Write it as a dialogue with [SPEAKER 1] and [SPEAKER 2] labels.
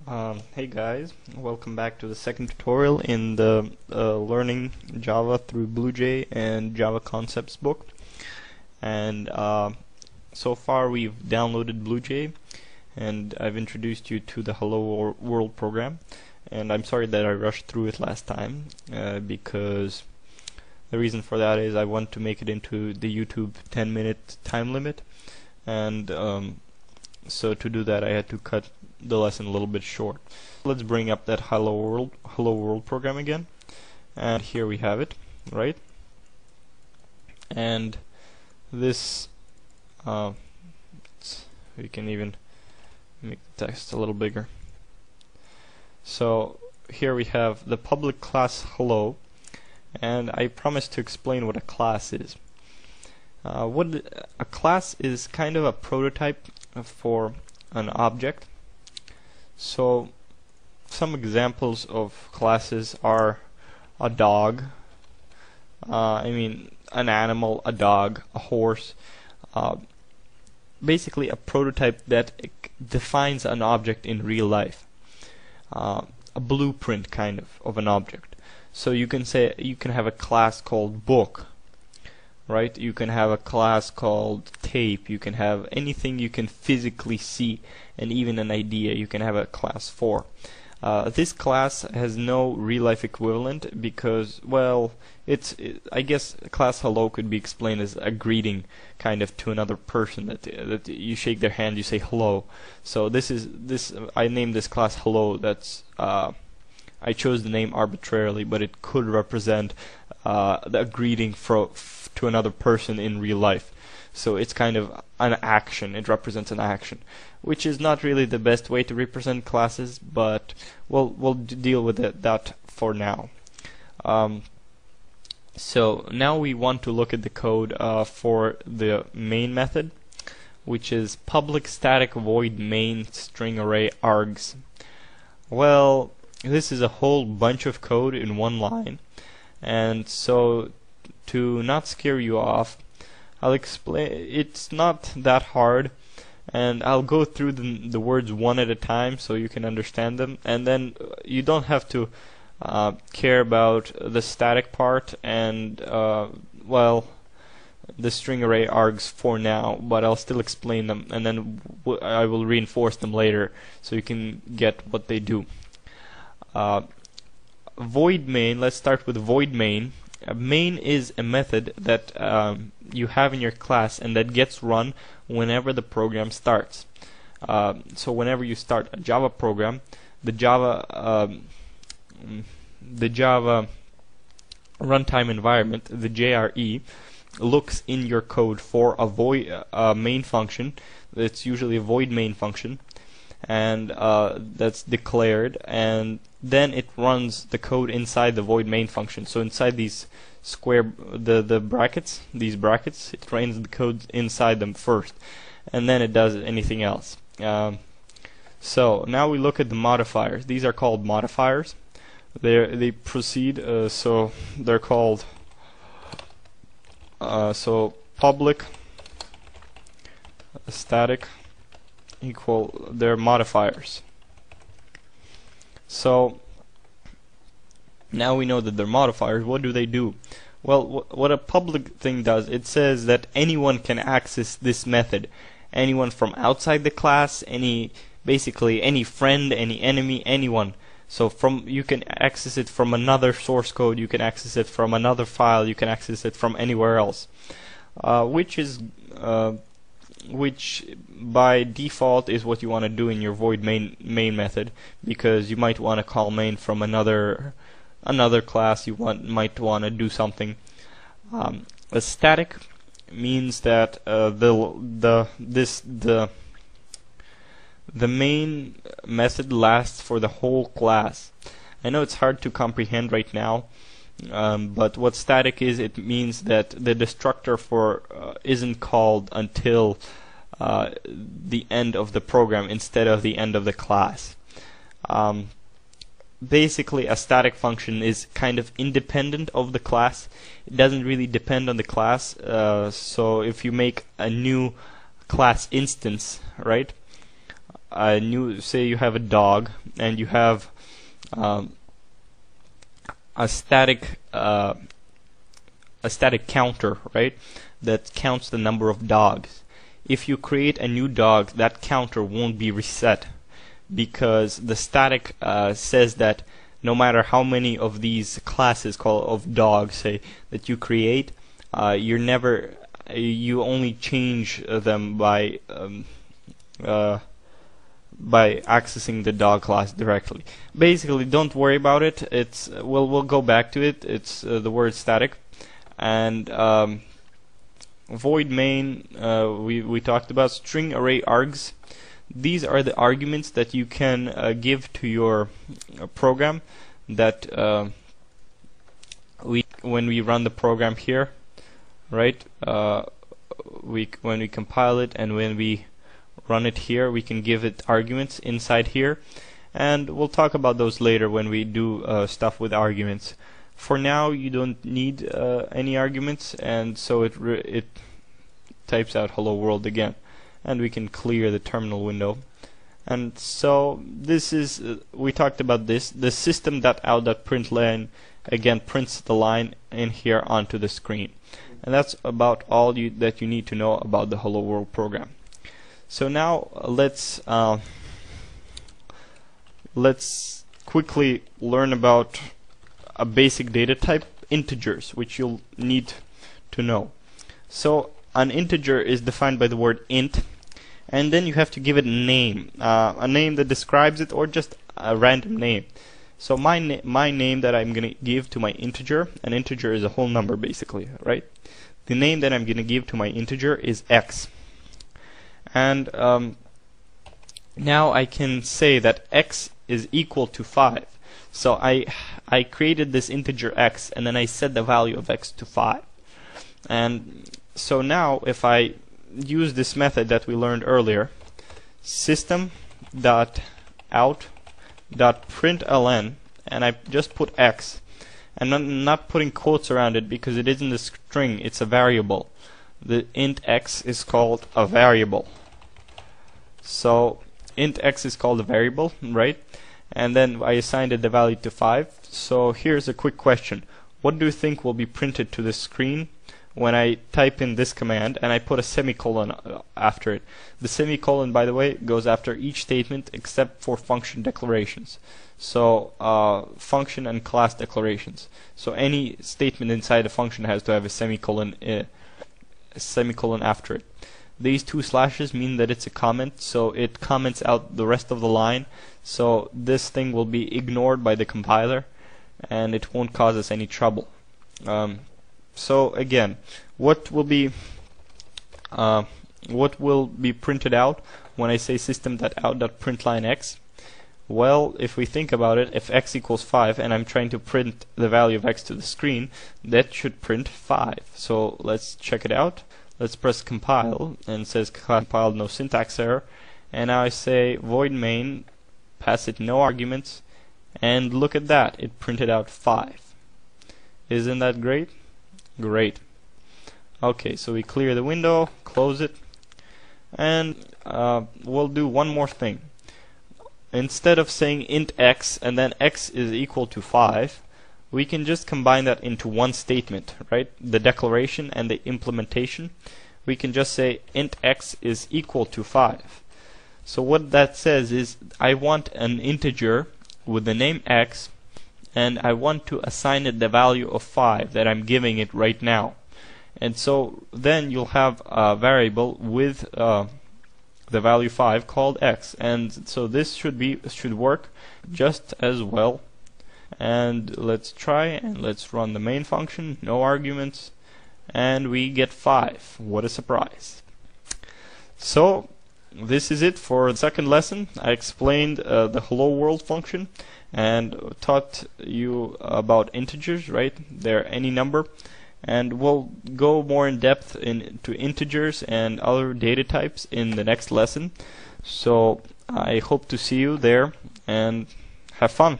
[SPEAKER 1] Hey guys, welcome back to the second tutorial in the Learning Java through BlueJ and Java Concepts book. And so far we've downloaded BlueJ and I've introduced you to the Hello World program. And I'm sorry that I rushed through it last time because the reason for that is I want to make it into the YouTube 10-minute time limit. And so to do that I had to cut the lesson a little bit short. Let's bring up that Hello World program again, and here we have it, right? And this we can even make the text a little bigger. So here we have the public class hello, and I promised to explain what a class is. What a class is kind of a prototype for an object. So some examples of classes are a dog, an animal, a dog, a horse, basically a prototype that defines an object in real life, a blueprint kind of an object. So you can have a class called book, right? You can have a class called tape. You can have anything you can physically see, and even an idea you can have a class for. This class has no real-life equivalent because, well, I guess class hello could be explained as a greeting kind of to another person, that you shake their hand, you say hello. So I named this class hello. I chose the name arbitrarily, but it could represent a greeting to another person in real life. So it's kind of an action. It represents an action, which is not really the best way to represent classes, but we'll deal with that for now. So now we want to look at the code for the main method, which is public static void main string array args. Well, this is a whole bunch of code in one line, and so to not scare you off, I'll explain. It's not that hard, and I'll go through the words one at a time so you can understand them, and then you don't have to care about the static part and the string array args for now, but I'll still explain them, and then I will reinforce them later so you can get what they do. Void main. Let's start with void main. Main is a method that you have in your class and that gets run whenever the program starts. So whenever you start a Java program, the Java runtime environment, the JRE, looks in your code for a void main function. It's usually a void main function, and that's declared, and then it runs the code inside the void main function. So inside these the brackets, it runs the code inside them first, and then it does anything else. So now we look at the modifiers. These are called modifiers. They proceed. So they're called public static equal their modifiers. So now we know that they're modifiers. What do they do? Well, what a public thing does, it says that anyone can access this method. Anyone from outside the class, basically any friend, any enemy, anyone. So you can access it from another source code, you can access it from another file, you can access it from anywhere else. Which by default is what you want to do in your void main method, because you might want to call main from another class. You might want to do something. A static means that the main method lasts for the whole class. I know it's hard to comprehend right now, but what static is, it means that the destructor isn't called until the end of the program instead of the end of the class. Basically, a static function is kind of independent of the class. It doesn't really depend on the class. So if you make a new class instance, right, a new, say you have a dog and you have a static counter, right, that counts the number of dogs. If you create a new dog, that counter won't be reset, because the static says that no matter how many of these classes of dogs, say, that you create, you only change them by accessing the dog class directly. Basically, don't worry about it. It's we'll go back to it. It's the word static, and void main. We talked about string array args. These are the arguments that you can give to your program. That when we run the program here, right? When we compile it and when we run it here, we can give it arguments inside here, and we'll talk about those later when we do stuff with arguments. For now, you don't need any arguments, and so it types out hello world again, and we can clear the terminal window. And so this is we talked about this. The system.out.println again prints the line in here onto the screen, and that's about all that you need to know about the hello world program. So now let's quickly learn about a basic data type, integers, which you'll need to know. So an integer is defined by the word int, and then you have to give it a name that describes it, or just a random name. So my name that I'm going to give to my integer, an integer is a whole number basically, right? The name that I'm going to give to my integer is x. And now I can say that x is equal to 5. So I created this integer x, and then I set the value of x to 5. And so now if I use this method that we learned earlier, system.out.println, and I just put x, and I'm not putting quotes around it because it isn't a string, it's a variable. The int x is called a variable. So int x is called a variable, right? And then I assigned it the value to 5. So here's a quick question. What do you think will be printed to the screen when I type in this command and I put a semicolon after it? The semicolon, by the way, goes after each statement except for function declarations. So function and class declarations. So any statement inside a function has to have a semicolon after it. These two slashes mean that it's a comment, so it comments out the rest of the line. So this thing will be ignored by the compiler, and it won't cause us any trouble. So again, what will be printed out when I say system.out.println x? Well, if we think about it, if x equals 5 and I'm trying to print the value of x to the screen, that should print 5. So let's check it out. Let's press compile, and it says compiled, no syntax error. And now I say void main, pass it no arguments, and look at that, it printed out 5. Isn't that great? Great. Okay, so we clear the window, close it, and we'll do one more thing. Instead of saying int x and then x is equal to 5, we can just combine that into one statement, right? The declaration and the implementation. We can just say int x is equal to 5. So what that says is I want an integer with the name x, and I want to assign it the value of 5 that I'm giving it right now. And so then you'll have a variable with the value 5 called x, and so this should work just as well. And let's try, and let's run the main function, no arguments, and we get 5. What a surprise. So this is it for the second lesson. I explained the hello world function and taught you about integers, right? They're any number, and we'll go more in depth into integers and other data types in the next lesson. So I hope to see you there, and have fun.